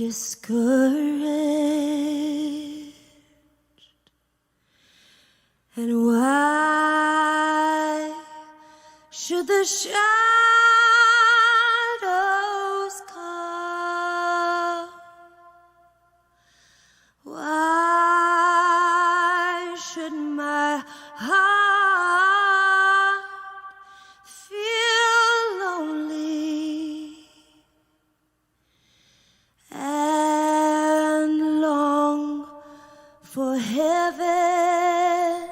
discouraged. And why should the shadows come? Why should my heart feel lonely and long for heaven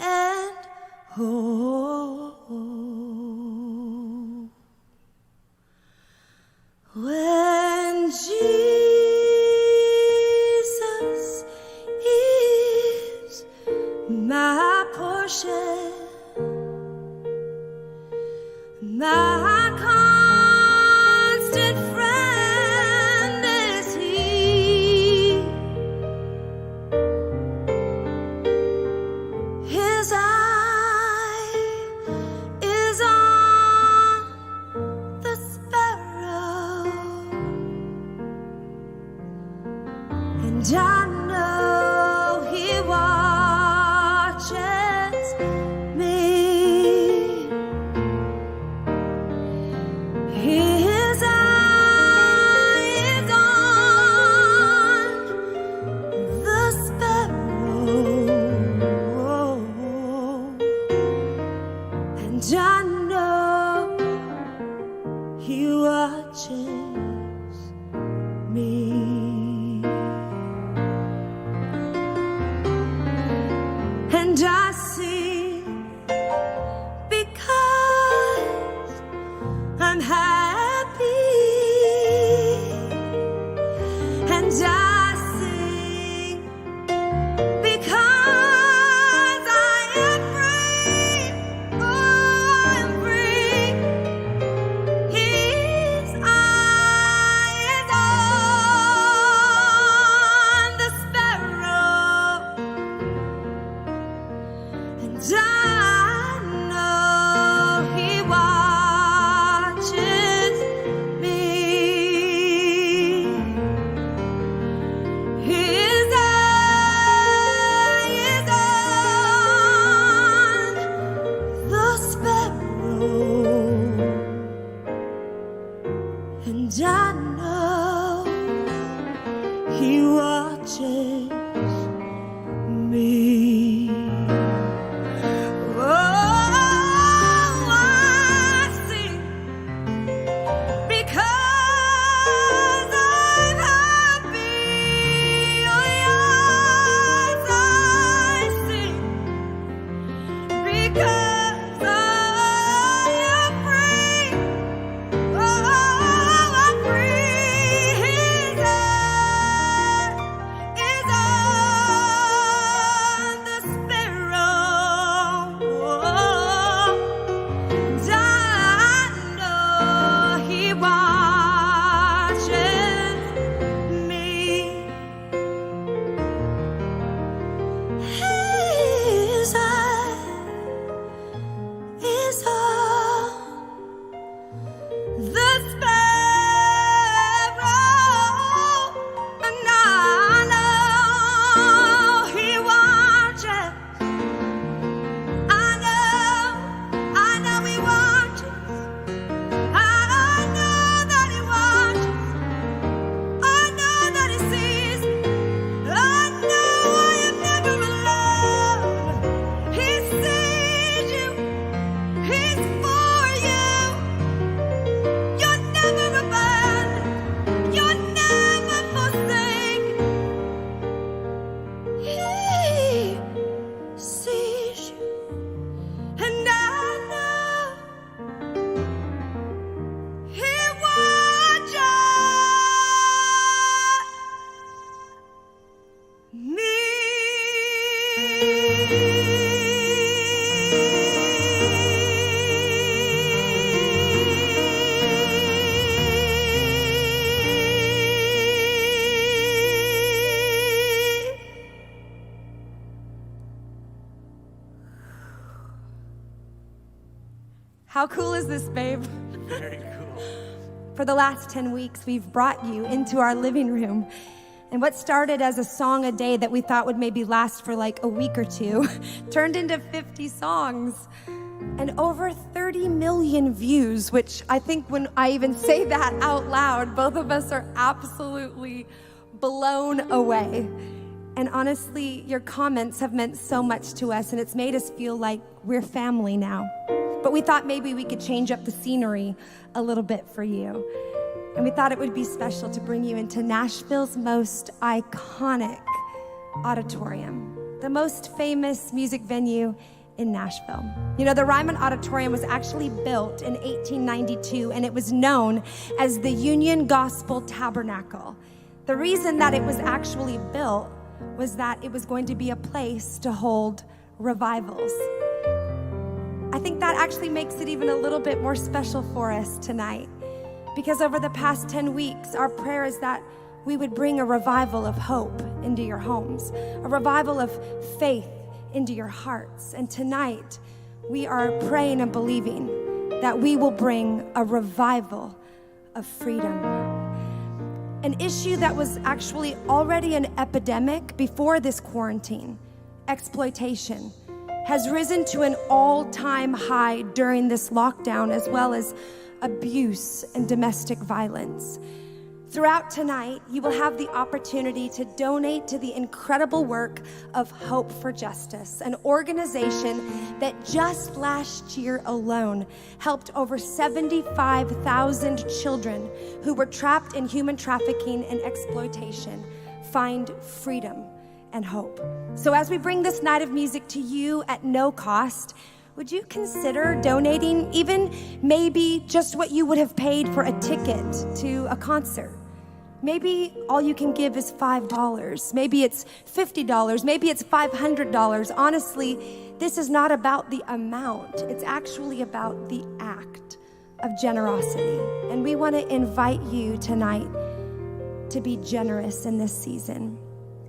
and home? When Jesus is my portion, my constant friend is He. His eye is on the sparrow, and I know He watches me. His eye is on the sparrow, and I know He watches me. And I sing because I'm happy, and I sing because I am free. Oh, I'm free. His eye is on the sparrow, and I know He watches me. His eye is on the sparrow, and I know He watches me. Oh, I sing because I'm happy. Oh, yes, I sing because I am free. Oh, I'm free. His eye is on the sparrow, and I know He watches me. His eye is on the sparrow, and I know He watches. I know He watches. I know that He watches. I know that He sees me. I know I am never alone. He sees you. He's for you. You're never abandoned. You're never forsaken. He sees you, and I know He watches me. How cool is this, babe? Very cool. For the last 10 weeks, we've brought you into our living room. And what started as a song a day that we thought would maybe last for like a week or two turned into 50 songs and over 30 million views, which I think when I even say that out loud, both of us are absolutely blown away. And honestly, your comments have meant so much to us, and it's made us feel like we're family now. But we thought maybe we could change up the scenery a little bit for you. And we thought it would be special to bring you into Nashville's most iconic auditorium, the most famous music venue in Nashville. You know, the Ryman Auditorium was actually built in 1892, and it was known as the Union Gospel Tabernacle. The reason that it was actually built was that it was going to be a place to hold revivals. I think that actually makes it even a little bit more special for us tonight, because over the past 10 weeks, our prayer is that we would bring a revival of hope into your homes, a revival of faith into your hearts. And tonight, we are praying and believing that we will bring a revival of freedom. An issue that was actually already an epidemic before this quarantine, exploitation, has risen to an all-time high during this lockdown, as well as abuse and domestic violence. Throughout tonight, you will have the opportunity to donate to the incredible work of Hope for Justice, an organization that just last year alone helped over 75,000 children who were trapped in human trafficking and exploitation find freedom and hope. So as we bring this night of music to you at no cost, would you consider donating even maybe just what you would have paid for a ticket to a concert? Maybe all you can give is $5. Maybe it's $50. Maybe it's $500. Honestly, this is not about the amount. It's actually about the act of generosity. And we want to invite you tonight to be generous in this season.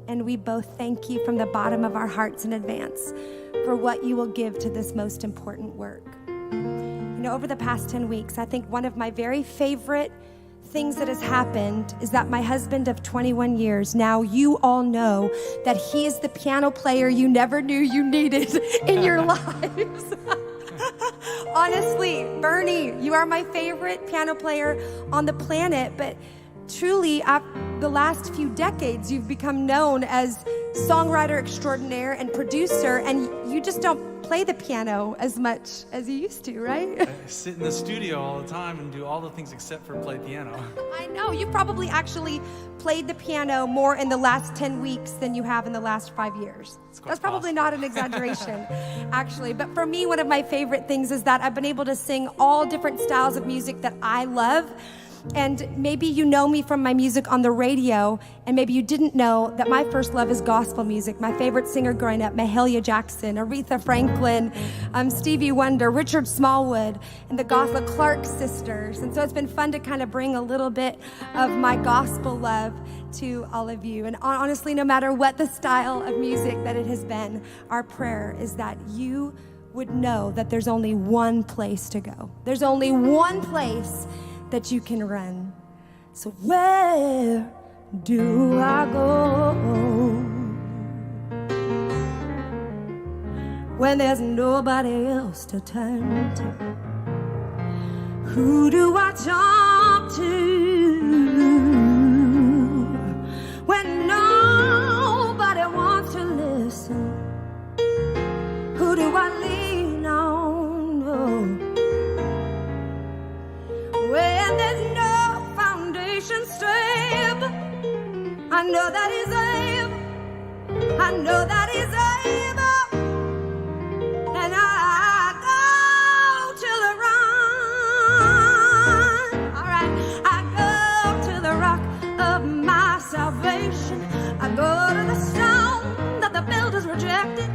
And we both thank you from the bottom of our hearts in advance for what you will give to this most important work. You know, over the past 10 weeks, I think one of my very favorite things that has happened is that my husband of 21 years, now you all know that he is the piano player you never knew you needed in your lives. Honestly, Bernie, you are my favorite piano player on the planet, but truly, the last few decades, you've become known as songwriter extraordinaire and producer, and you just don't play the piano as much as you used to, right? I sit in the studio all the time and do all the things except for play piano. I know, you probably actually played the piano more in the last 10 weeks than you have in the last 5 years. That's probably not an exaggeration, actually. But for me, one of my favorite things is that I've been able to sing all different styles of music that I love. And maybe you know me from my music on the radio, and maybe you didn't know that my first love is gospel music. My favorite singer growing up, Mahalia Jackson, Aretha Franklin, Stevie Wonder, Richard Smallwood, and the Clark sisters. And so it's been fun to kind of bring a little bit of my gospel love to all of you. And honestly, no matter what the style of music that it has been, our prayer is that you would know that there's only one place to go. There's only one place that you can run. So where do I go when there's nobody else to turn to? Who do I talk to when nobody wants to listen? Who do I lean on? Oh. When there's no foundation stable, I know that He's able. I know that He's able. And I go to the rock. All right, I go to the rock of my salvation. I go to the stone that the builders rejected.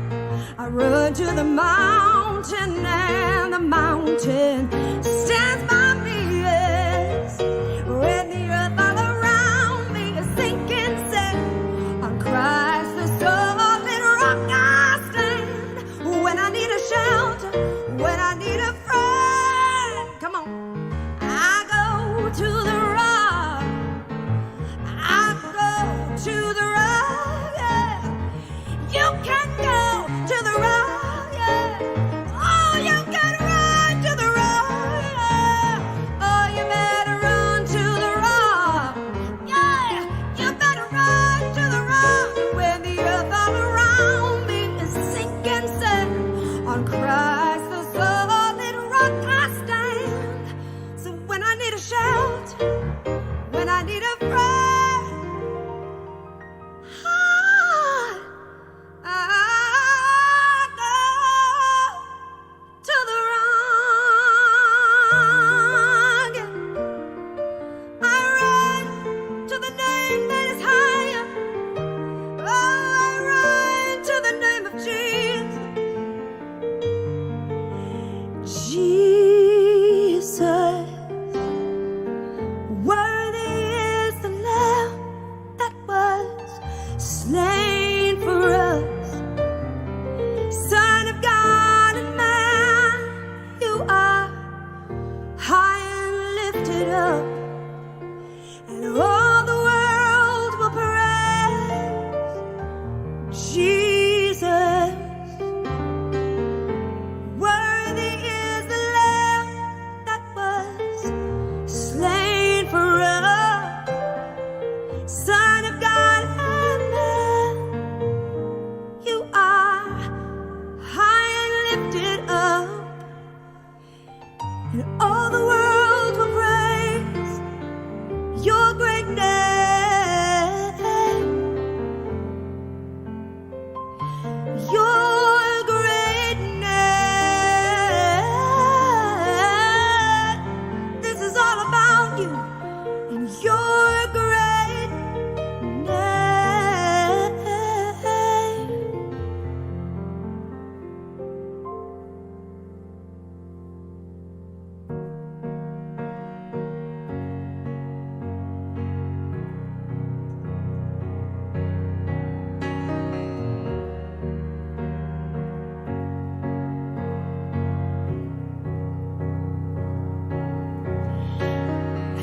I run to the mountain, and the mountain stands by me. When the earth all around me is sinking sand, on Christ the solid rock I stand. When I need a shelter, when I need a friend, come on, I go to the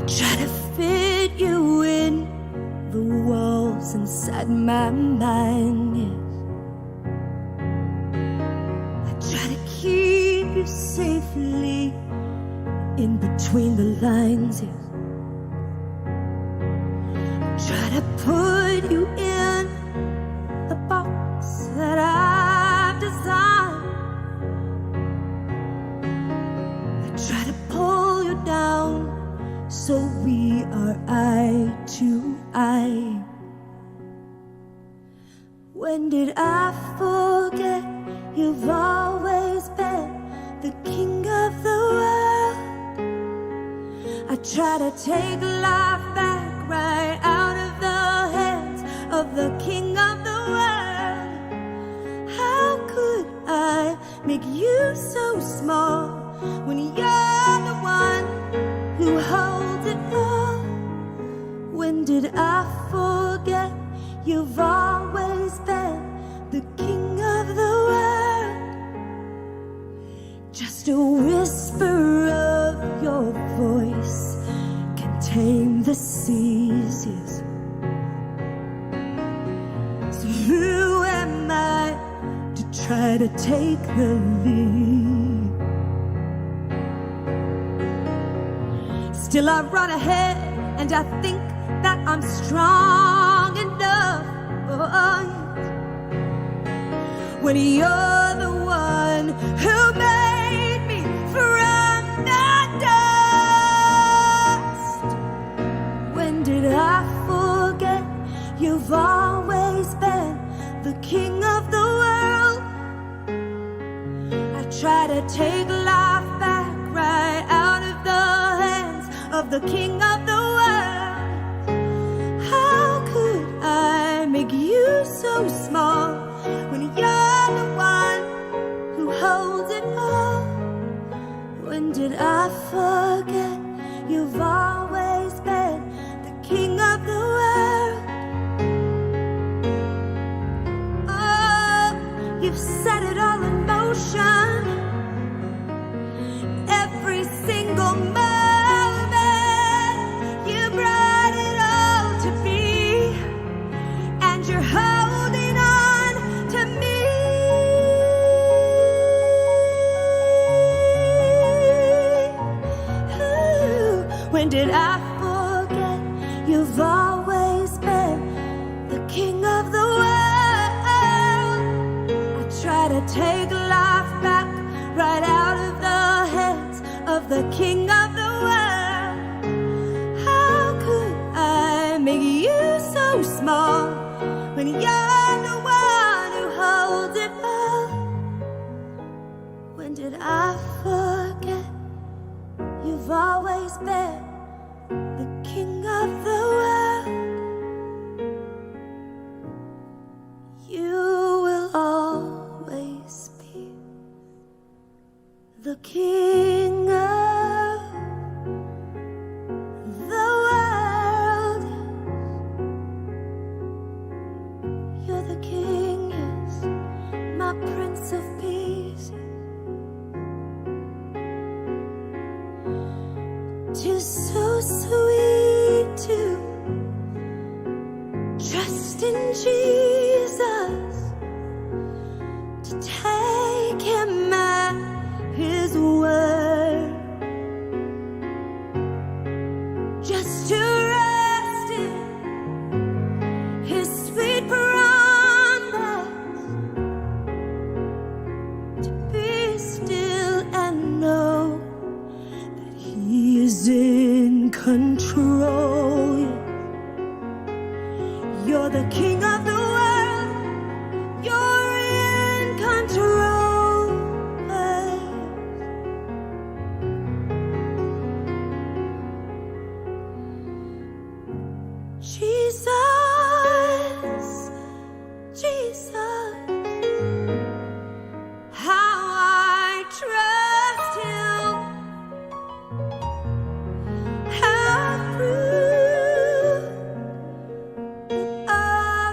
Try to fit you in the walls inside my mind, yes. I try to keep you safely in between the lines, yes. I try to put you in the box that I've designed. I try to pull you down so we are eye to eye. When did I forget you've always been the king of the world? I try to take life back right out of the hands of the king of the world. How could I make you so small when you're the one who holds it all? When did I forget you've always been the king of the world? Just a whisper of your voice can tame the seas, yes. So who am I to try to take the lead? Still I run ahead and I think that I'm strong enough, oh, when you're the one who made me from the dust. When did I forget you've always been the king of the world? I try to take life back right out of the hands of the king of the world. How could I make you so small when you're the one who holds it all? When did I forget you've always been the king of the world? Oh, you've set it all in motion. Every single moment you brought it all to be, and you're holding on to me. Ooh, when did I forget you've always been the king of the world? I try to take life back right out of the hands of the king of the world. How could I make you so small when you're the one who holds it all? When did I forget you've always been the king of the world? You will always be the king of the world. You're the king, yes, my prince of peace. 'Tis so sweet to trust in Jesus, to take him at his word, just to rest in his sweet promise, to be still and know that he is in control. You're the king of the world, you're in control. Jesus, Jesus, how I trust him, how I prove that I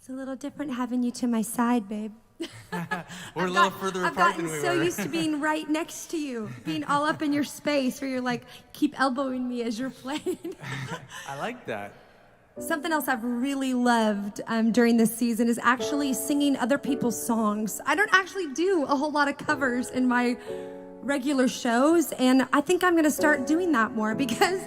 It's a little different having you to my side, babe. We're a little further apart than we were. I've gotten so used to being right next to you, being all up in your space where you're like, keep elbowing me as you're playing. I like that. Something else I've really loved during this season is actually singing other people's songs. I don't actually do a whole lot of covers in my regular shows, and I think I'm going to start doing that more because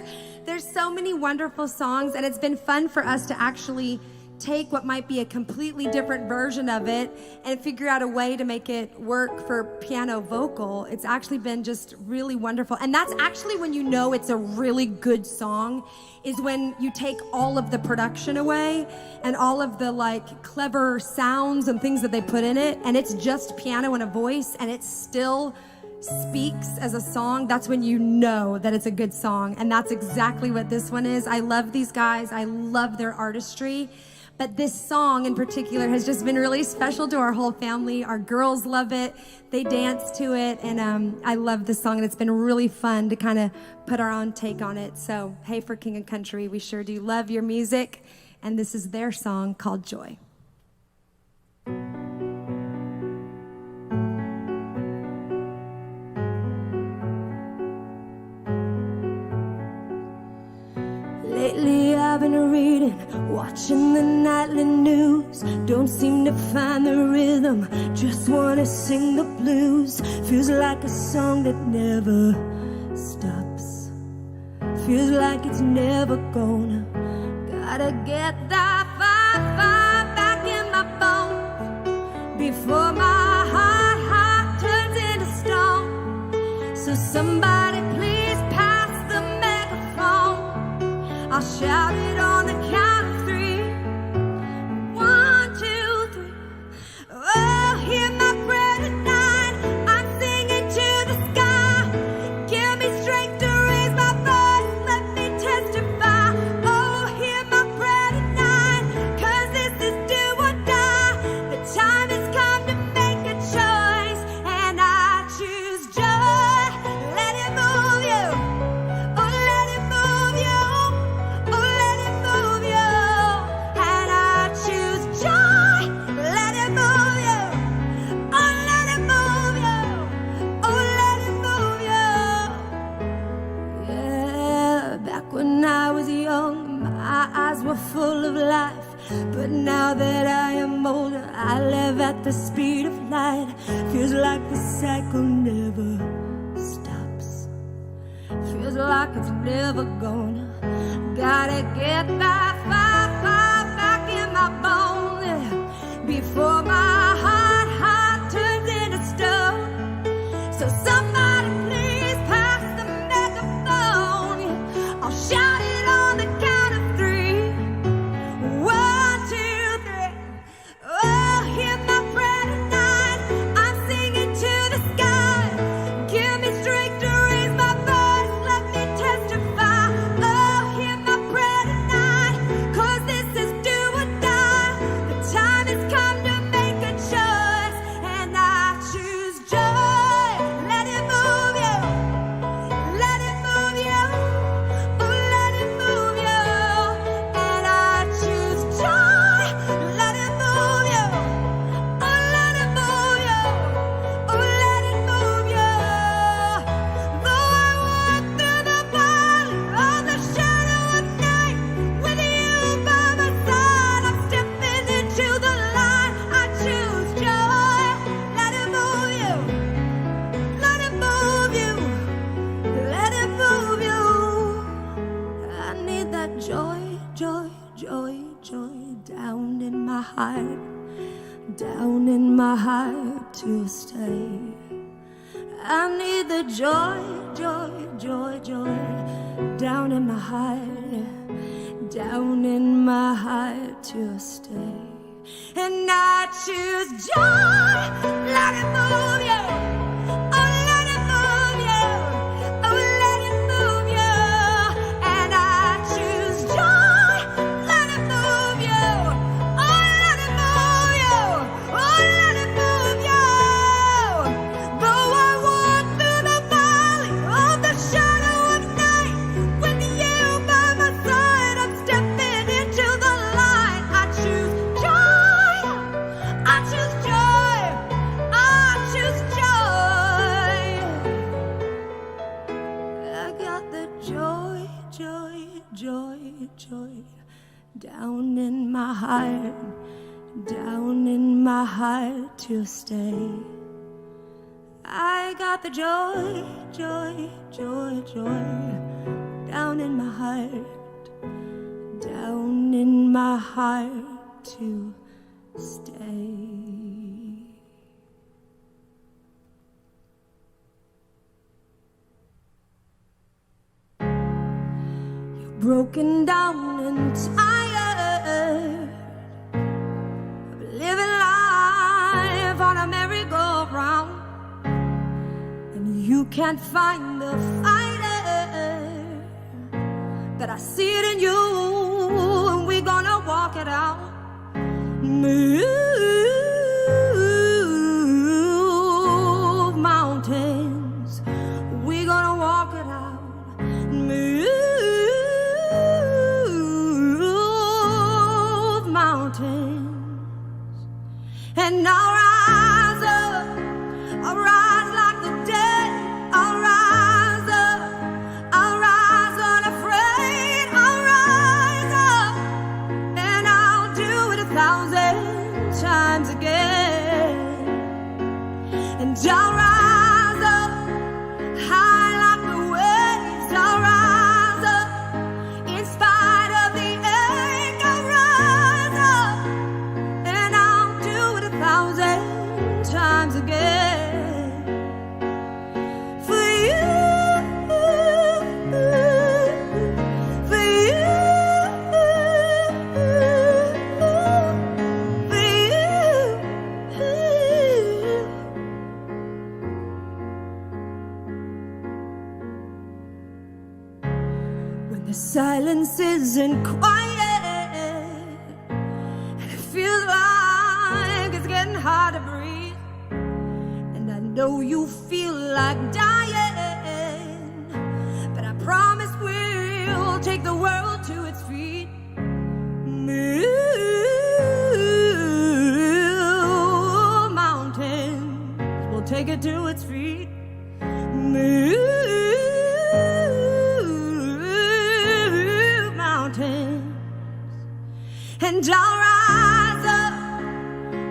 there's so many wonderful songs, and it's been fun for us to actually take what might be a completely different version of it and figure out a way to make it work for piano vocal. It's actually been just really wonderful. And that's actually when you know it's a really good song, is when you take all of the production away and all of the like clever sounds and things that they put in it, and it's just piano and a voice, and it still speaks as a song. That's when you know that it's a good song, and that's exactly what this one is. I love these guys. I love their artistry. But this song in particular has just been really special to our whole family. Our girls love it. They dance to it. And I love this song. And it's been really fun to kind of put our own take on it. So, hey, for King and Country, we sure do love your music. And this is their song called Joy. Lately I've been reading, watching the nightly news. Don't seem to find the rhythm, just wanna sing the blues. Feels like a song that never stops. Feels like it's never gonna. Gotta get that fire back in my bones before my heart turns into stone. So somebody please pass the megaphone. I'll shout it on the count of 3. 1, 2, 3. Oh, hear my prayer tonight. I'm singing to the sky. Give me strength to raise my voice. Let me testify. Oh, hear my prayer tonight. 'Cause this is do or die. The time has come to make a choice, and I choose joy. Let it move you. Oh, let it move you. When I was young, my eyes were full of life. But now that I am older, I live at the speed of light. Feels like the cycle never stops. Feels like it's never gonna. Gotta get that fire back in my bones before my heart turns into stone. So somebody please pass the megaphone. I'll shout it on the count of 3. 1, 2, 3. Oh, hear my prayer tonight. I'm singing to the sky. Give me strength to raise my voice. Let me testify. Oh, hear my prayer tonight. 'Cause this is do or die. The time has come to make a choice, and I choose joy. Let it move you. Let it move you. Oh, let it move you. And I choose joy. Let it move you. Oh, let it move you. Oh, let it move you. Though I walk through the valley of the shadow of night, with you by my side, I'm stepping into the light. I choose joy. Let it move you. Let it move you. Let it move you. I need that joy, joy, joy, joy down in my heart, down in my heart to stay. I need the joy, joy, joy, joy down in my heart, down in my heart to stay. And I choose joy. Let it move you. Oh, let it move you. Oh, let it move you. And I choose joy. Let it move you. Oh, let it move you. Oh, let it move you. Though I walk through the valley of the shadow of night, with you by my side, I'm stepping into the light. I choose joy. joy, down in my heart, down in my heart to stay. I got the joy, joy, joy, joy, down in my heart, down in my heart to stay. Broken down and tired of living life on a merry-go-round, and you can't find the fighter, but I see it in you, and we're gonna walk it out. Move mountains, we're gonna walk it out. Move and I'll rise up, I'll rise like the dead, I'll rise up, I'll rise unafraid, I'll rise up, and I'll do it 1,000 times again, and I'll rise up, high like the waves, I'll rise up, in spite of the ache, I'll rise up, and I'll do it 1,000 times again for you, for you, for you. When the silence isn't quiet and it feels like it's getting hard to breathe, and I know you feel like dying, but I promise we'll take the world to its feet. Move mountains, we'll take it to its feet. Move mountains, and I'll rise up,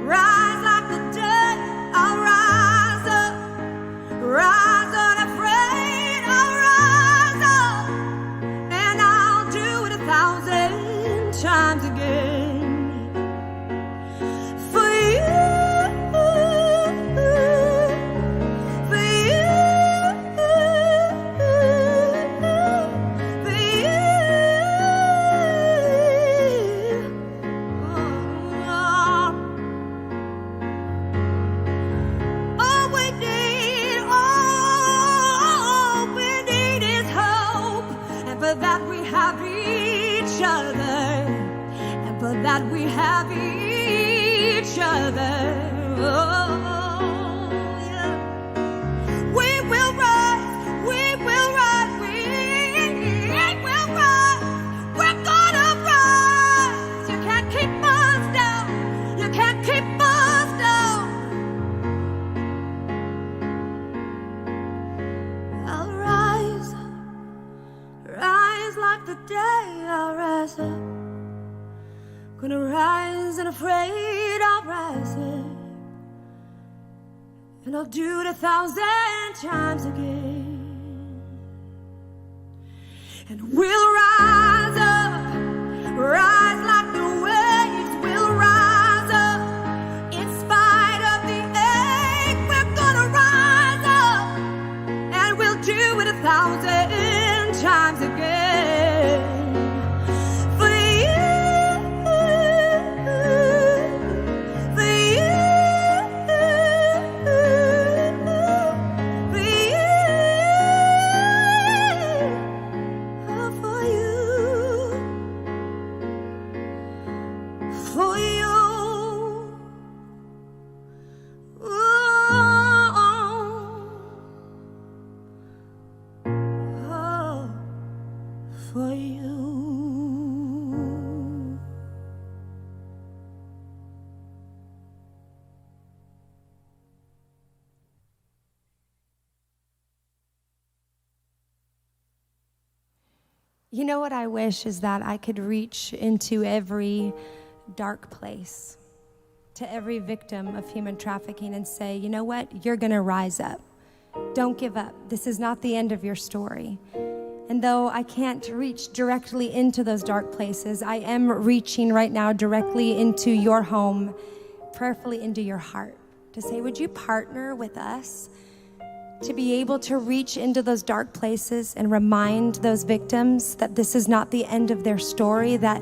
rise like the dead, I'll rise up, rise unafraid, I'll rise up, and I'll do it 1,000 times again for you, for you, for you. All we need is hope, and for that we have each other, and for that we have each other. Oh, yeah. We will rise, we will rise, we will rise. We're gonna rise. You can't keep us down. You can't keep us down. I'll rise, rise like the day. I'll rise up. Gonna rise unafraid. I'll rise up, and I'll do it 1,000 times again. And we'll rise up, rise like the waves. We'll rise up, in spite of the ache. We're gonna rise up, and we'll do it 1,000 times again for you, for you, for you, oh, for you. You know what I wish is that I could reach into every dark place, to every victim of human trafficking and say, you know what, you're gonna rise up. Don't give up. This is not the end of your story. And though I can't reach directly into those dark places, I am reaching right now directly into your home, prayerfully into your heart, to say, would you partner with us to be able to reach into those dark places and remind those victims that this is not the end of their story, that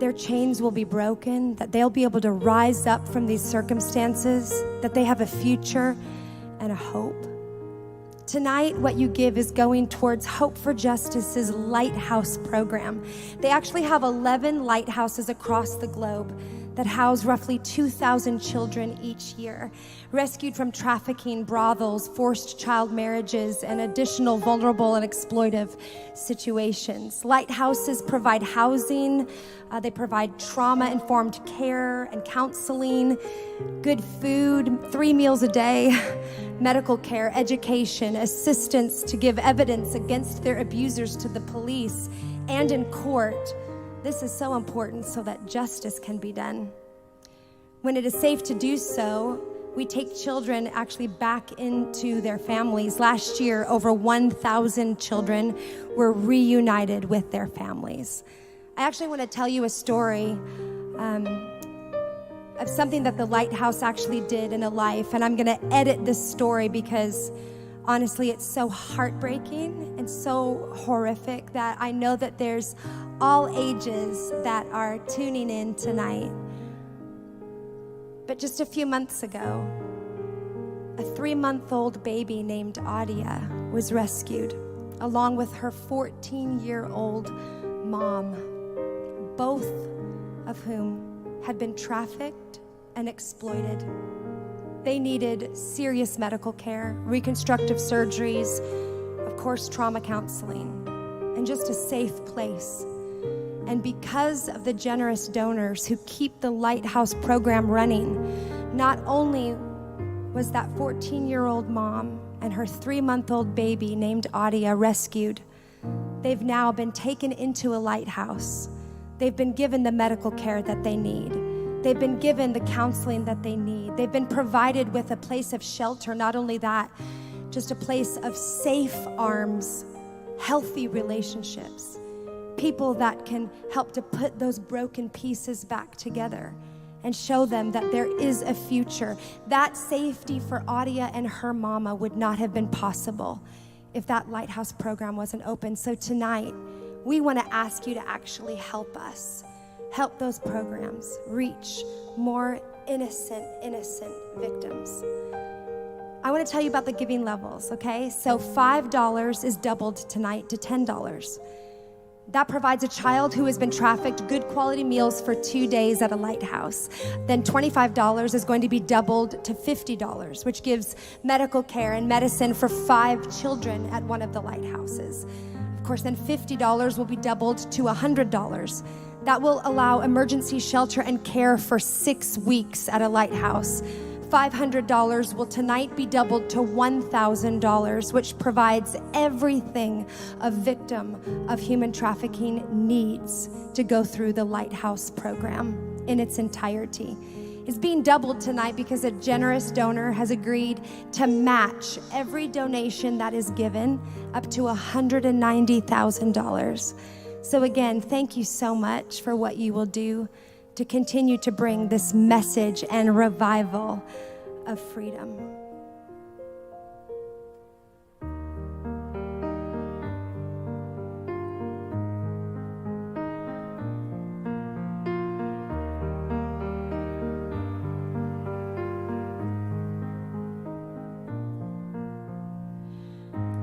their chains will be broken, that they'll be able to rise up from these circumstances, that they have a future and a hope. Tonight, what you give is going towards Hope for Justice's Lighthouse program. They actually have 11 lighthouses across the globe that house roughly 2,000 children each year, rescued from trafficking, brothels, forced child marriages, and additional vulnerable and exploitive situations. Lighthouses provide housing, they provide trauma-informed care and counseling, good food, 3 meals a day, medical care, education, assistance to give evidence against their abusers to the police and in court. This is so important so that justice can be done. When it is safe to do so, we take children actually back into their families. Last year, over 1,000 children were reunited with their families. I actually want to tell you a story of something that the Lighthouse actually did in a life, and I'm going to edit this story because honestly, it's so heartbreaking and so horrific that I know that there's all ages that are tuning in tonight. But just a few months ago, a 3-month-old baby named Adia was rescued, along with her 14-year-old mom, both of whom had been trafficked and exploited. They needed serious medical care, reconstructive surgeries, of course, trauma counseling, and just a safe place. And because of the generous donors who keep the Lighthouse program running, not only was that 14-year-old mom and her 3-month-old baby named Adia rescued, they've now been taken into a lighthouse. They've been given the medical care that they need. They've been given the counseling that they need. They've been provided with a place of shelter. Not only that, just a place of safe arms, healthy relationships, people that can help to put those broken pieces back together and show them that there is a future. That safety for Adia and her mama would not have been possible if that Lighthouse program wasn't open. So tonight, we want to ask you to actually help us, help those programs reach more innocent victims. I want to tell you about the giving levels, okay? So $5 is doubled tonight to $10. That provides a child who has been trafficked good quality meals for 2 days at a lighthouse. Then $25 is going to be doubled to $50, which gives medical care and medicine for 5 children at one of the lighthouses. Of course, then $50 will be doubled to $100. That will allow emergency shelter and care for 6 weeks at a lighthouse. $500 will tonight be doubled to $1,000, which provides everything a victim of human trafficking needs to go through the Lighthouse program in its entirety. It's being doubled tonight because a generous donor has agreed to match every donation that is given up to $190,000. So again, thank you so much for what you will do to continue to bring this message and revival of freedom.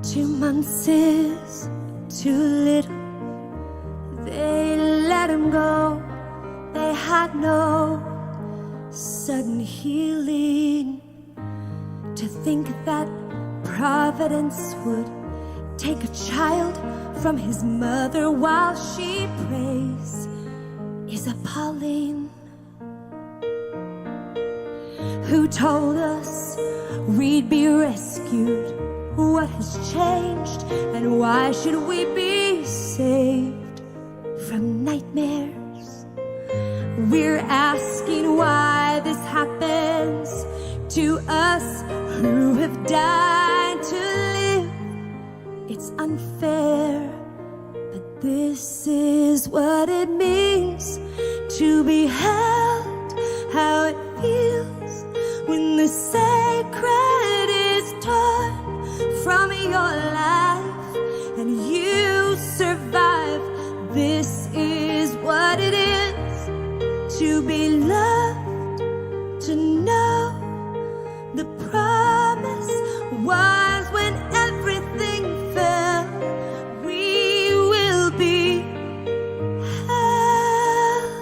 2 months is too little. They let him go. They had no sudden healing. To think that Providence would take a child from his mother while she prays is appalling. Who told us we'd be rescued What has changed, and why should we be saved from nightmares? We're asking why this happens to us who have died to live. It's unfair, but this is what it means to be held, how it feels when the sacred is torn from your life and you survive. This is what it is to be loved, to know the promise was when everything fell, we will be held.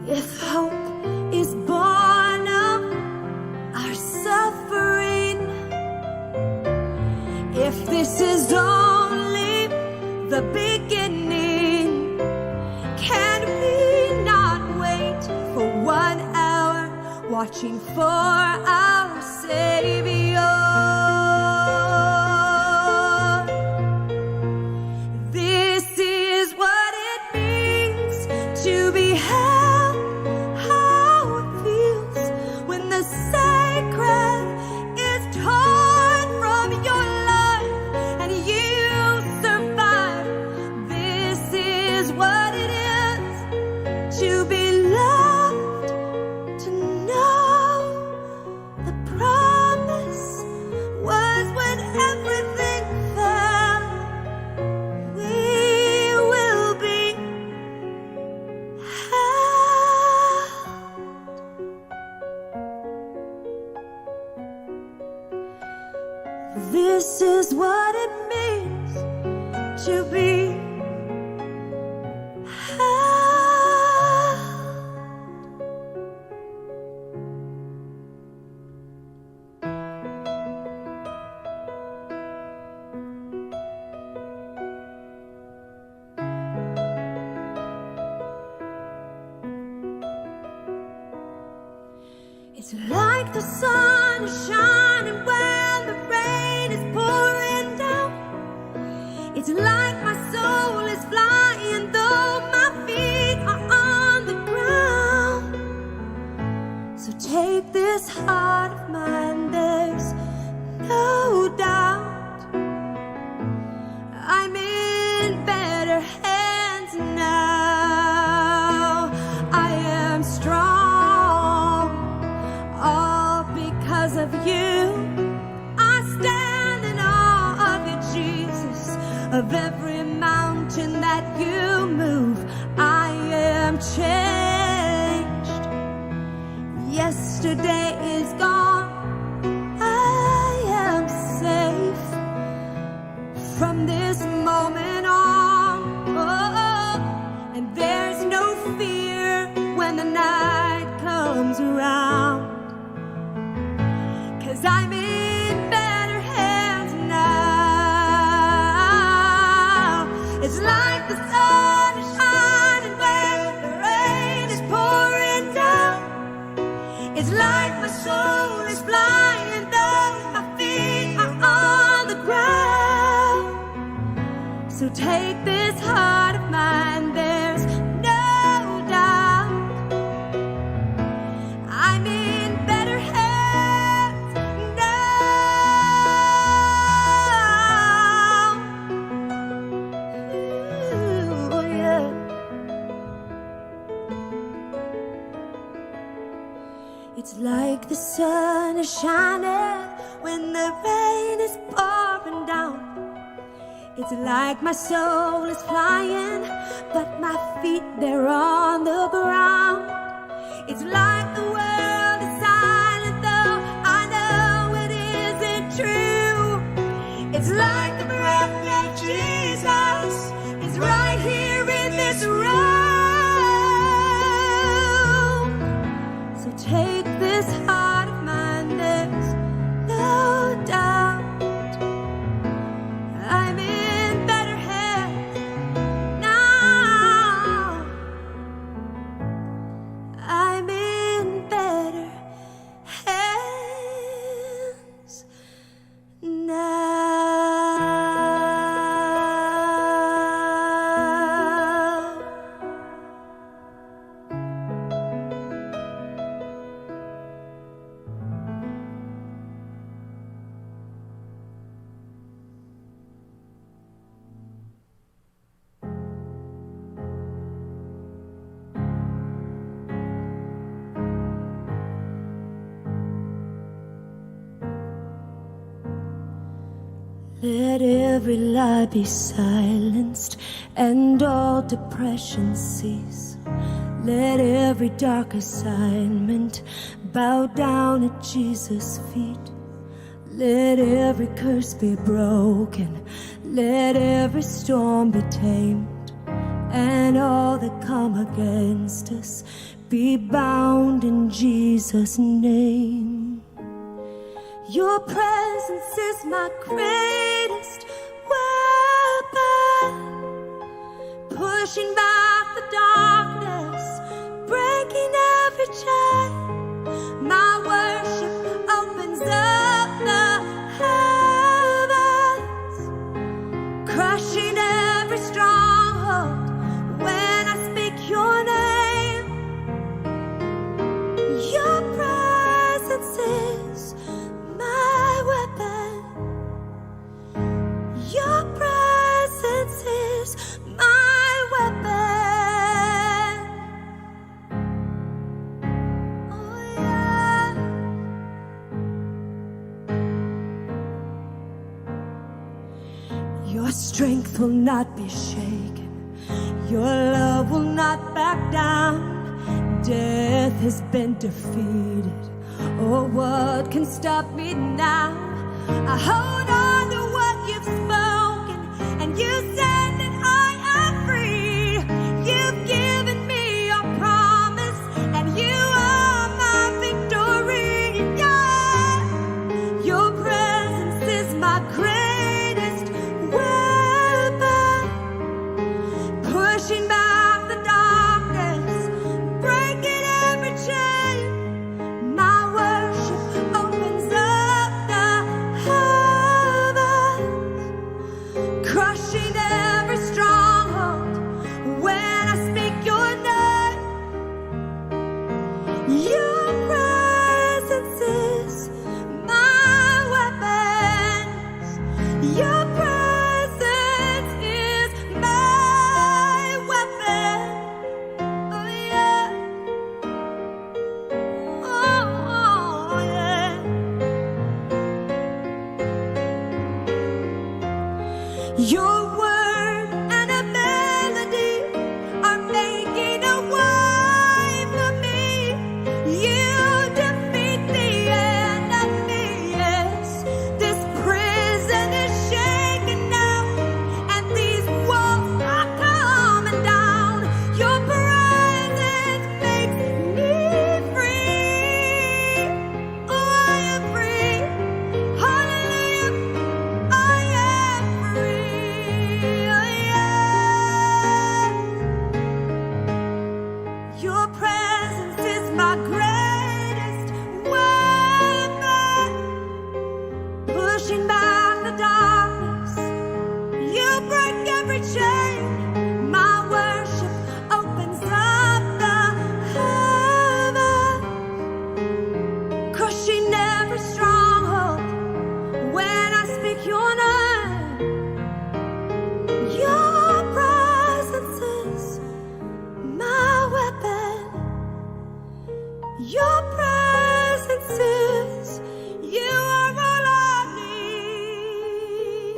If hope is born of our suffering, if this is only the beginning, can we not wait for 1 hour watching for our Savior? This is what it means to be held, how it feels when the sacred is torn from your life and you survive. This is what it is to be loved, to know the promise was when everything fell, we will be held. This is what it means to be held. It's like the sun is shining when the rain is pouring down. It's like my soul is flying though my feet are on the ground. So take this heart of mine, there's no doubt I'm in better hands now. I am strong, all because of you. I stand in awe of you, Jesus, of every mountain that you move. I am changed. Yesterday is gone. I am safe from this moment on. Oh, and there's no fear when the night comes around. 'Cause I'm in better hands now. It's like the sun is shining when the rain is pouring down. It's like my soul is flying though my feet are on the ground. So take this heart of mine, there's no doubt I'm in better hands now. Ooh, yeah. It's like the sun is shining when the rain is pouring down. It's like my soul is flying, but my feet, they're on the ground. It's like the world is silent, though I know it isn't true. It's like the breath of Jesus is right here in this room. So take this heart of mine, there's no doubt I'm in better hands now. I'm in better hands Let every lie be silenced and all depression cease. Let every dark assignment bow down at Jesus' feet. Let every curse be broken. Let every storm be tamed. And all that come against us be bound in Jesus' name. Your presence is my greatest weapon, pushing back the darkness, breaking every chain. My worship opens up the heavens, crushing every stronghold when I speak your name. Your presence is my weapon. Your presence is my weapon. Oh yeah. Your strength will not be shaken. Your love will not back down. Death has been defeated. Oh, what can stop me now? I hold on to what you've spoken, and you said that I am free. You've given me your promise, and you are my victory. Yeah. Your presence is my greatest weapon, pushing back the darkness, breaking every chain. My worship opens up the heavens, crushing every stronghold when I speak your name. Your presence is my weapons. Your presence is my weapon. Oh yeah. Oh yeah. Your word and a melody are making a way for me. You defeat the enemy, yes. This prison is shaking now, and these walls are coming down. Your presence makes me free. Oh, I am free. Hallelujah. I am free. Oh, yeah. Your presence is my greatest weapon, pushing back the darkness. You break every chain. My worship opens up the heavens, crushing every stronghold when I speak your name. Your presence is my weapon. Your presence is, you are all I need.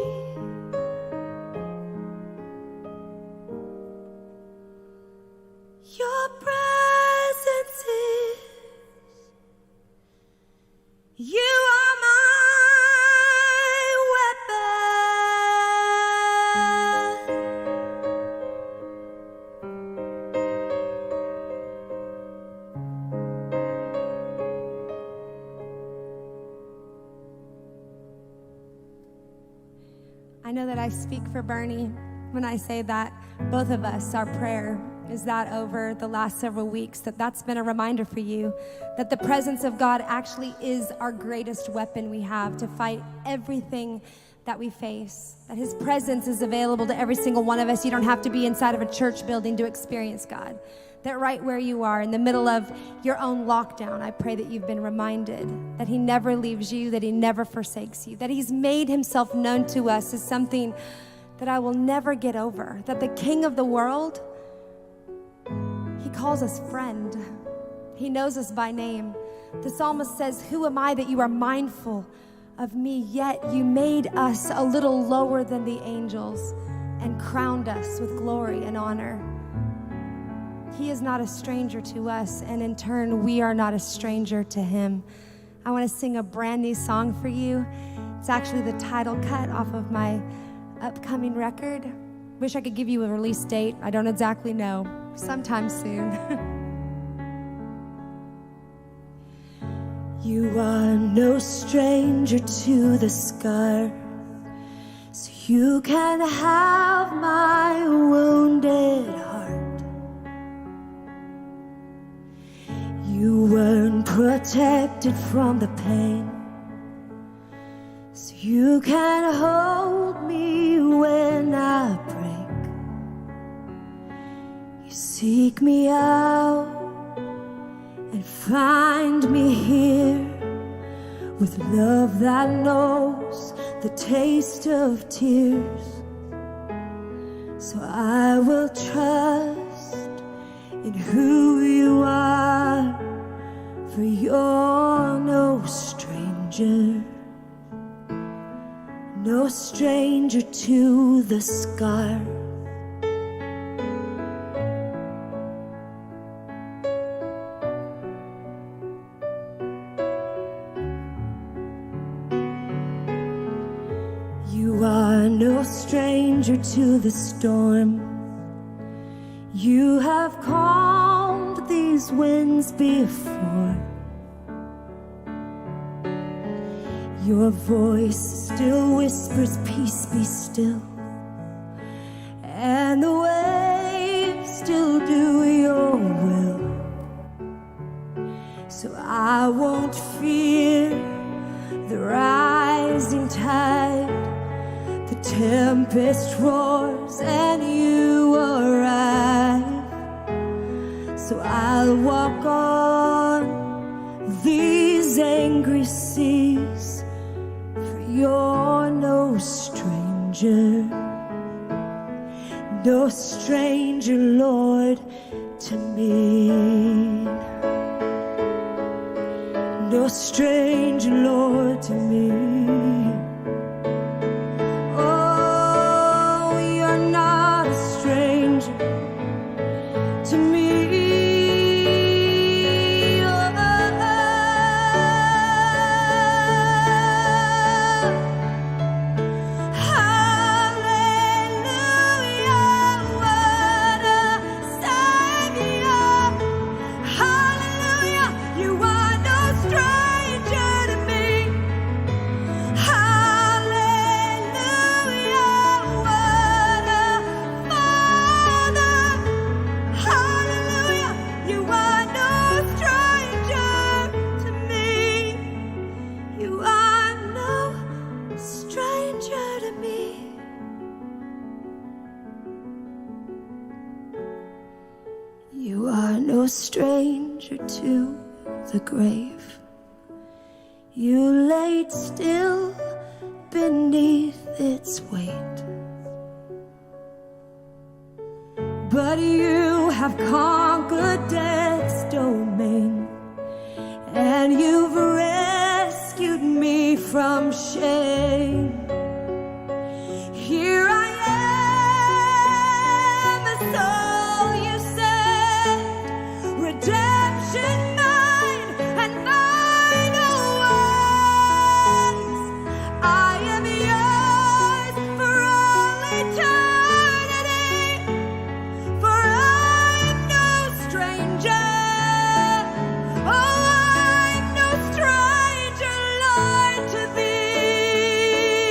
Your presence is, you are my weapon. I know that I speak for Bernie when I say that both of us, our prayer is that over the last several weeks, that's been a reminder for you that the presence of God actually is our greatest weapon we have to fight everything that we face, that his presence is available to every single one of us. You don't have to be inside of a church building to experience God. That right where you are, in the middle of your own lockdown, I pray that you've been reminded that he never leaves you, that he never forsakes you, that he's made himself known to us as something that I will never get over, that the King of the world, he calls us friend. He knows us by name. The psalmist says, "Who am I that you are mindful of me, yet you made us a little lower than the angels and crowned us with glory and honor. He is not a stranger to us, and in turn, we are not a stranger to him. I want to sing a brand new song for you. It's actually the title cut off of my upcoming record. Wish I could give you a release date. I don't exactly know. Sometime soon. You are no stranger to the scar, so you can have my wounded heart. You weren't protected from the pain, so you can hold me when I break. You seek me out and find me here with love that knows the taste of tears. So I will trust in who you are, for you're no stranger, no stranger to the scar. You are no stranger to the storm. You have calmed these winds before. Your voice still whispers, peace be still, and the waves still do your will. So I won't fear the rising tide. The tempest roars and you arrive. So I'll walk on these angry seas, for you're no stranger, no stranger, Lord, to me. No stranger, Lord, to me. Oh, you're not a stranger to me. You are no stranger to the grave. You laid still beneath its weight, but you have conquered death's domain, and you've rescued me from shame. Here I am, a soul you saved, redemption mine and mine always. I am yours for all eternity, for I'm no stranger. Oh, I'm no stranger, Lord, to thee.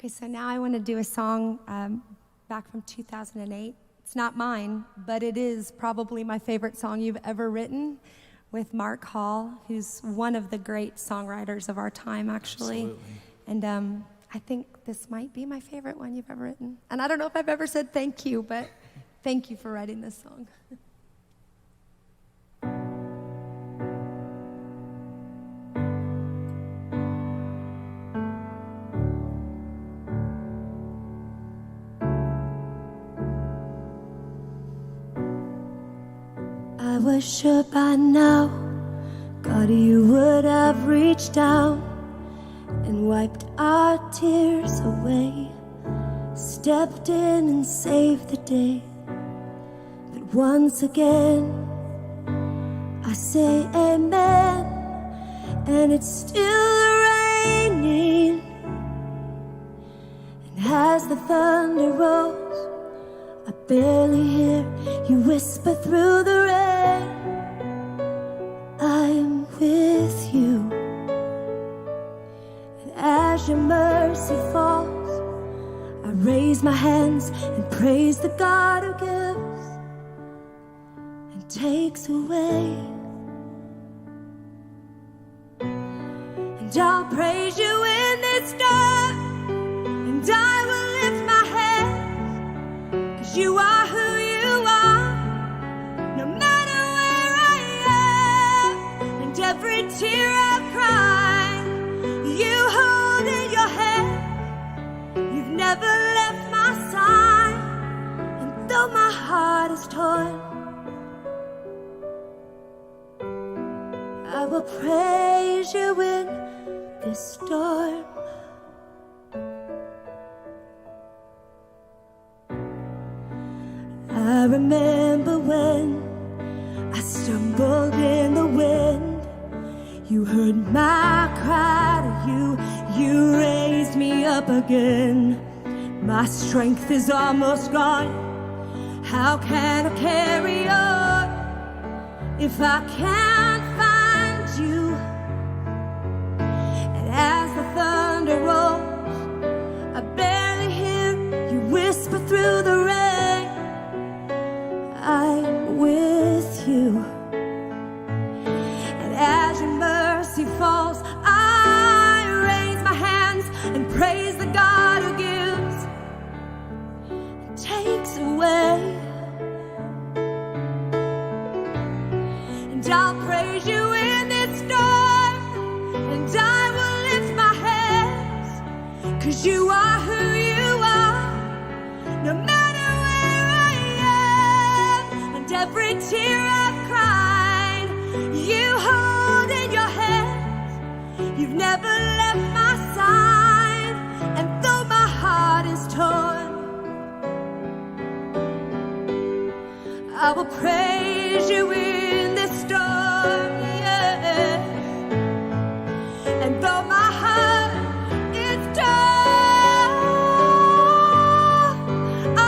Okay, so now I want to do a song back from 2008. It's not mine, but it is probably my favorite song you've ever written, with Mark Hall, who's one of the great songwriters of our time, actually. Absolutely. And I think this might be my favorite one you've ever written. And I don't know if I've ever said thank you, but thank you for writing this song. I was sure by now, God, you would have reached out and wiped our tears away, stepped in and saved the day. But once again, I say amen, and it's still raining. And as the thunder rolls, I barely hear you whisper through the rain, I'm with you. And as your mercy falls, I raise my hands and praise the God who gives and takes away. And I'll praise you in this storm, and I will lift my hands, 'cause you are who you are, no matter where I am. And every tear I've cried, you hold in your hand. You've never left my side, and though my heart is torn, I will praise you in this storm. I remember when I stumbled in the wind. You heard my cry to you raised me up again. My strength is almost gone. How can I carry on if I can't find you? And as the thunder rolls, I barely hear you whisper through the rain, I'm with you. And as your mercy falls, I raise my hands and praise the God who gives and takes away. And I'll praise you in this storm, and I will lift my hands, 'cause you are who you are, no matter where I am. And every tear I've cried, you hold in your hands. You've never left my side, and though my heart is torn, I will praise you in this storm, yes. And though my heart is torn,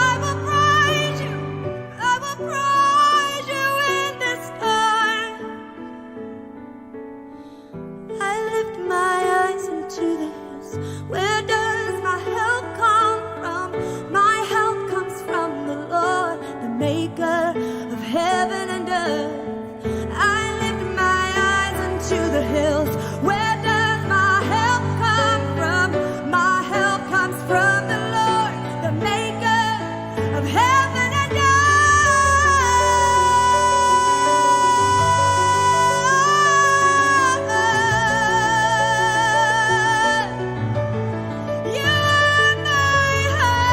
I will praise you in this storm. I lift my eyes into the hills. Where does my help come from? My help comes from the Lord, the maker of heaven and earth. I lift my eyes into the hills. Where does my help come from? My help comes from the Lord, the maker of heaven and earth. You are my help.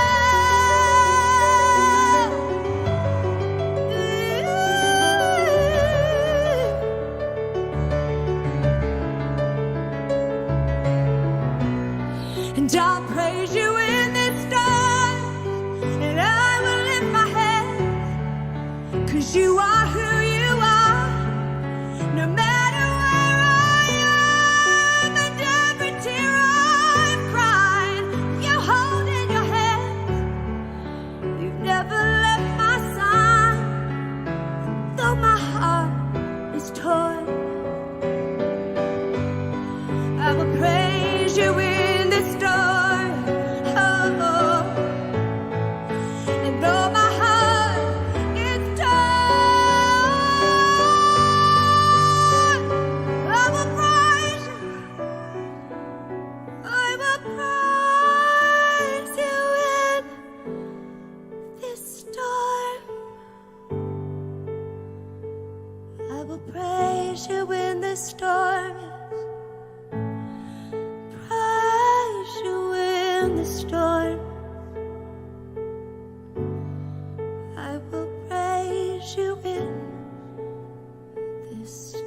And I'll praise you in this storm, and I will lift my hands, 'cause you are who you are, no matter where I am. And every tear I've cried, you hold in your hands. You've never left my side, though my heart is torn. I will praise you in this storm. praise you when the storm is. Praise you in the storm. I will praise you in the storm.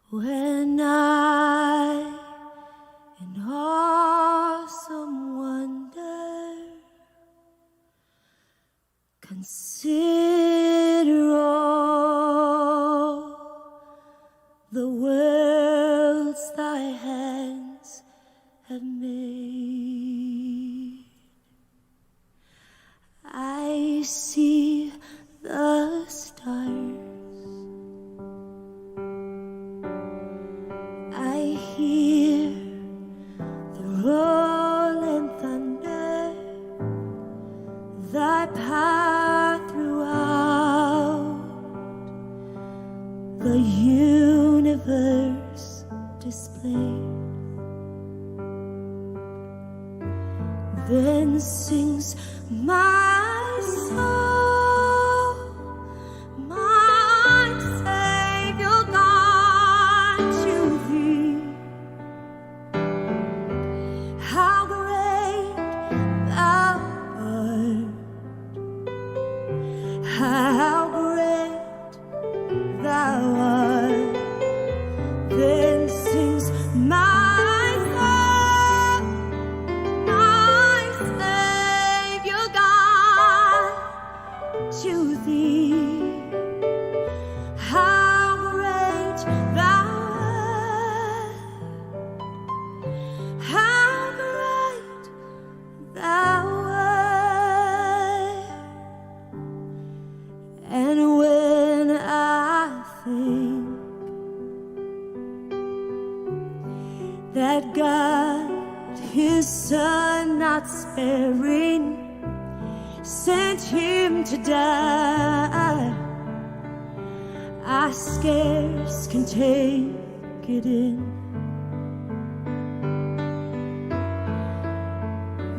When I, in awesome wonder, consider all the worlds thy hands have made, I see the stars, I hear the rolling thunder, thy power throughout the universe displayed. Then sings my soul, my Savior God, to thee. How great thou art, how great thou art. Then sings my to thee, how great thou art, how great thou art. And when I think that God, his Son not sparing, sent him to die. I scarce can take it in,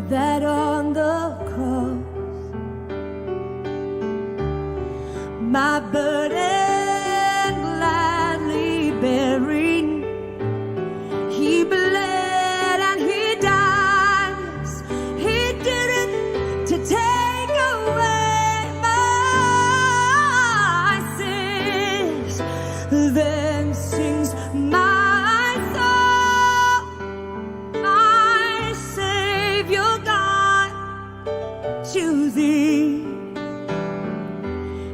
that on the cross my burden gladly bearing, he bled and he died. He did it to take away my sins. Then sings my soul, my Savior God, to thee.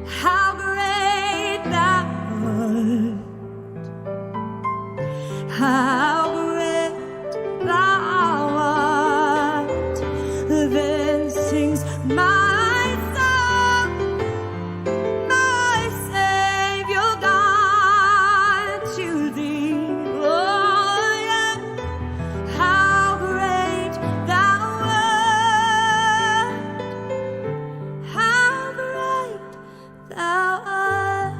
How great thou art, how great thou art. Then sings my soul, my Savior God, to thee. Oh yeah, how great thou art, how great thou art.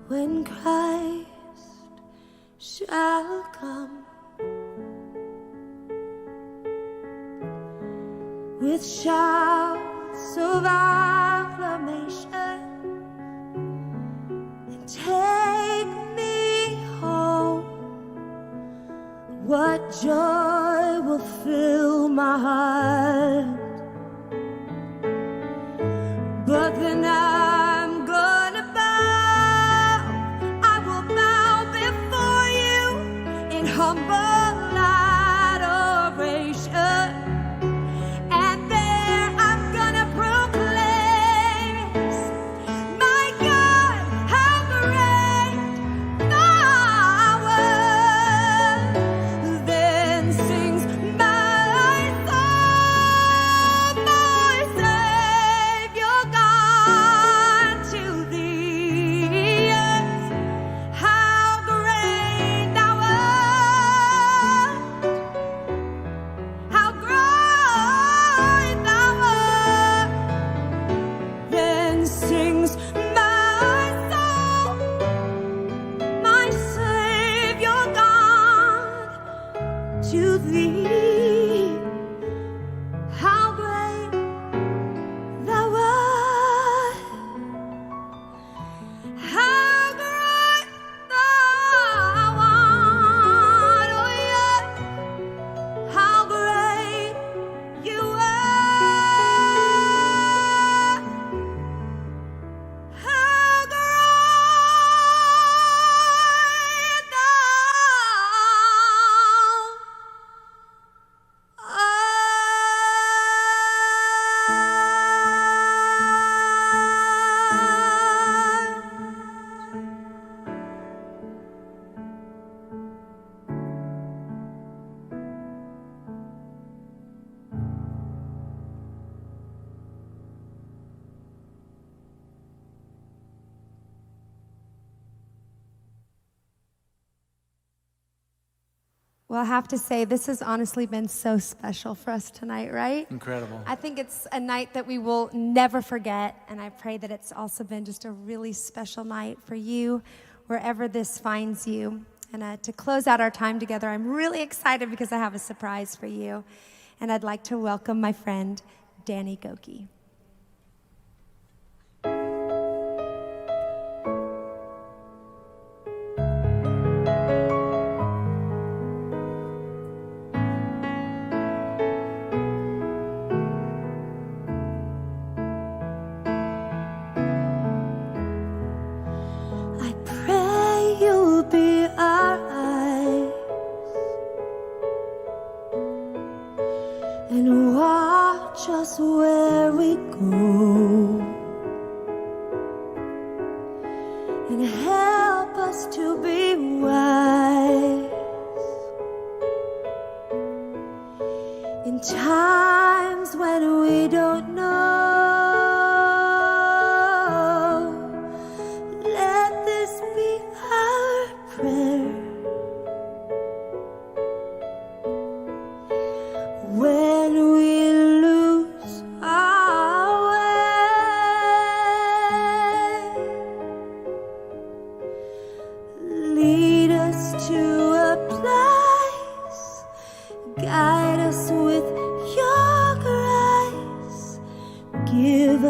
When Christ shall come with shouts of acclamation and take me home, what joy will fill my heart. But then I'm gonna bow, I will bow before you in humble adoration. And there I'm gonna proclaim, my God, how great thou art. Then sings my soul, my Savior God, to thee. Yes, how great thou art, how great thou art. Then sings my soul, my Savior God, to thee. How great thou art, how great thou art. Oh yeah, how great you are, how great thou Well, I have to say, this has honestly been so special for us tonight, right? Incredible. I think it's a night that we will never forget, and I pray that it's also been just a really special night for you, wherever this finds you. And to close out our time together, I'm really excited because I have a surprise for you, and I'd like to welcome my friend, Danny Goki. I pray you'll be our eyes and watch us where we go, and help us to be wise in times when we don't know. Let this be our prayer when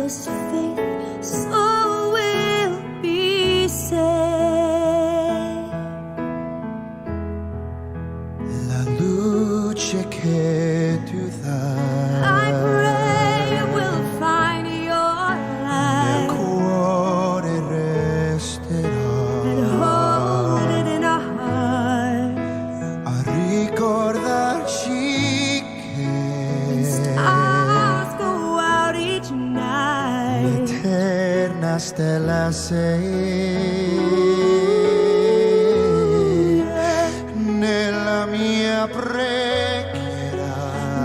us faith, so we'll be saved. La luce che tu dai, I pray we'll find your nel light cuore resterà, and hold it in our heart. a ricordarci che Stars go out each night. l'eterna stella sei. Nella mia preghiera,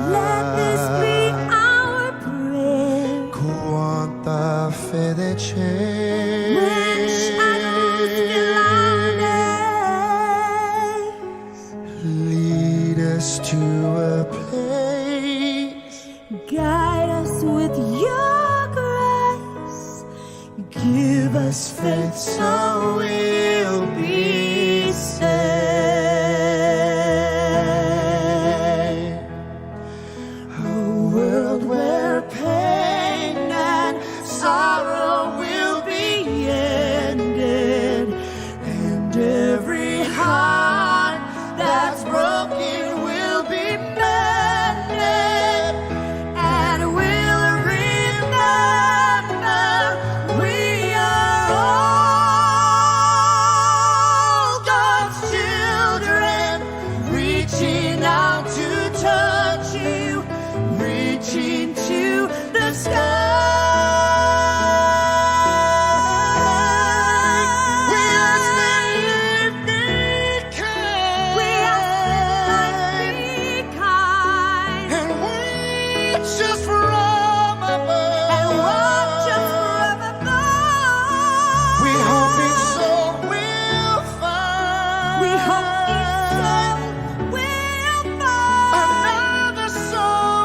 Let this be our prayer. quanta fede c'è. When shadows fill our days, Lead us to a place guide us with your grace. Give us faith so we'll be saved. a world where pain and sorrow will be ended, and every heart that's broken will be mended, And we'll remember we are all God's children, reaching out to touch you, reaching to the sky. We ask that you be kind. we ask that be kind And watch us from above. and watch us from above. We hope each soul will find. We hope each soul will find Another soul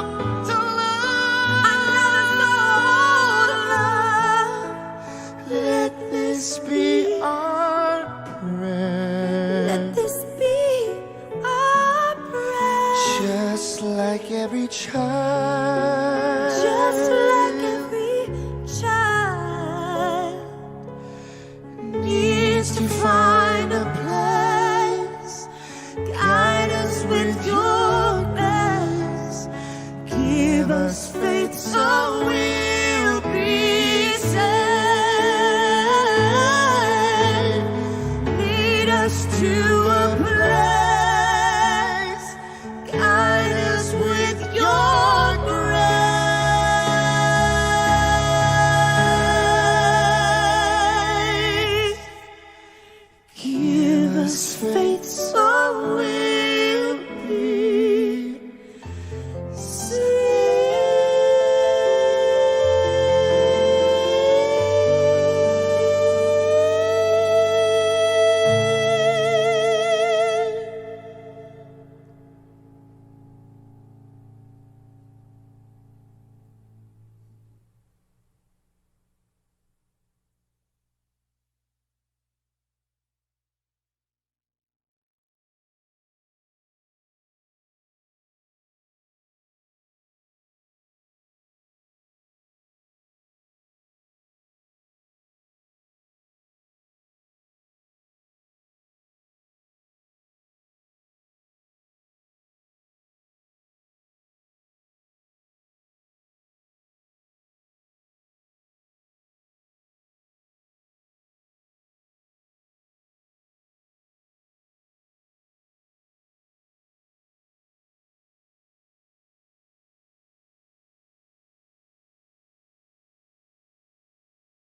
to love. Let this be our prayer. Let this be our prayer. Just like every child. Just like